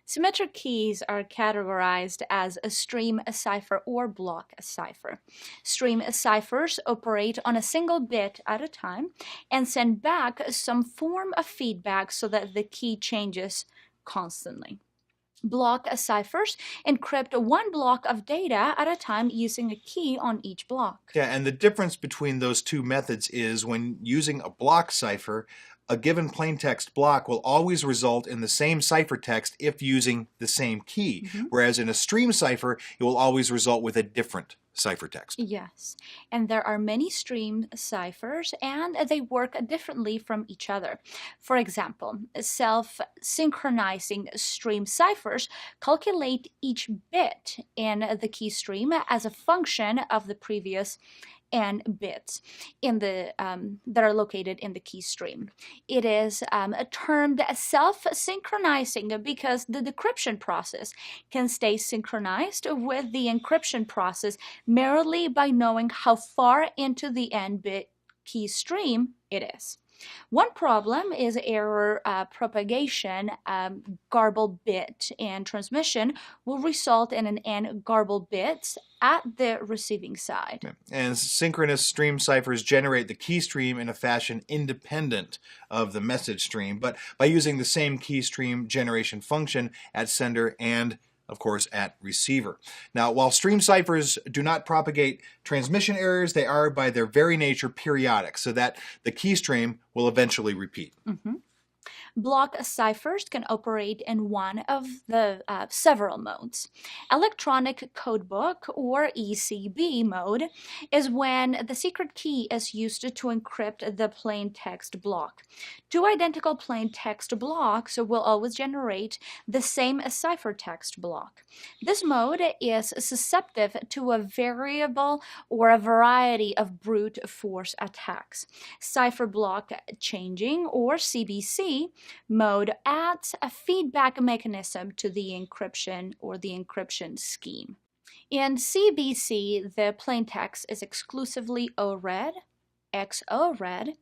Symmetric keys are categorized as a stream, a cipher, or block a cipher. Stream ciphers operate on a single bit at a time and send back some form of feedback so that the key changes constantly. Block ciphers encrypt one block of data at a time using a key on each block. Yeah, and the difference between those two methods is when using a block cipher, a given plaintext block will always result in the same ciphertext if using the same key, whereas in a stream cipher, it will always result with a different ciphertext. Yes, and there are many stream ciphers and they work differently from each other. For example, self-synchronizing stream ciphers calculate each bit in the key stream as a function of the previous and bits in the that are located in the key stream. It is termed self-synchronizing because the decryption process can stay synchronized with the encryption process merely by knowing how far into the end bit key stream it is. One problem is error propagation. Garbled bit and transmission will result in an n garbled bits at the receiving side. And synchronous stream ciphers generate the key stream in a fashion independent of the message stream, but by using the same key stream generation function at sender and of course, at receiver. Now, while stream ciphers do not propagate transmission errors, they are by their very nature periodic, so that the key stream will eventually repeat. Block ciphers can operate in one of the several modes. Electronic codebook, or ECB mode, is when the secret key is used to encrypt the plain text block. Two identical plain text blocks will always generate the same ciphertext block. This mode is susceptible to a variable or a variety of brute force attacks. Cipher block changing, or CBC, mode adds a feedback mechanism to the encryption or the encryption scheme. In CBC, the plaintext is exclusively O-read, XO-read,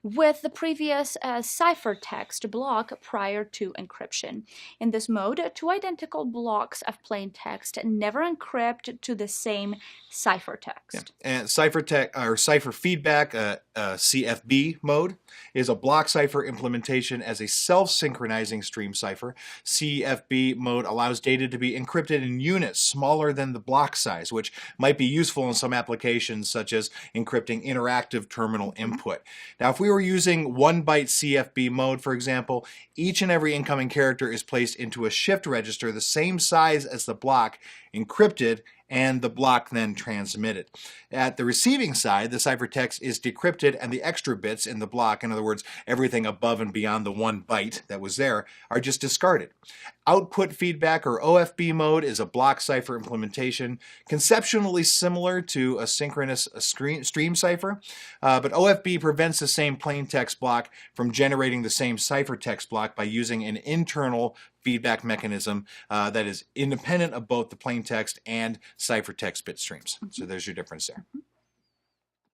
with the previous ciphertext block prior to encryption. In this mode, two identical blocks of plaintext never encrypt to the same ciphertext. Yeah. And ciphertext or cipher feedback, CFB mode, is a block cipher implementation as a self-synchronizing stream cipher. CFB mode allows data to be encrypted in units smaller than the block size, which might be useful in some applications such as encrypting interactive terminal input. Now, if we were using 1-byte CFB mode, for example, each and every incoming character is placed into a shift register the same size as the block, encrypted, and the block then transmitted. At the receiving side, the ciphertext is decrypted and the extra bits in the block, in other words, everything above and beyond the 1 byte that was there, are just discarded. Output feedback, or OFB mode, is a block cipher implementation conceptually similar to a synchronous stream cipher, but OFB prevents the same plaintext block from generating the same ciphertext block by using an internal feedback mechanism that is independent of both the plaintext and ciphertext bit streams. So there's your difference there.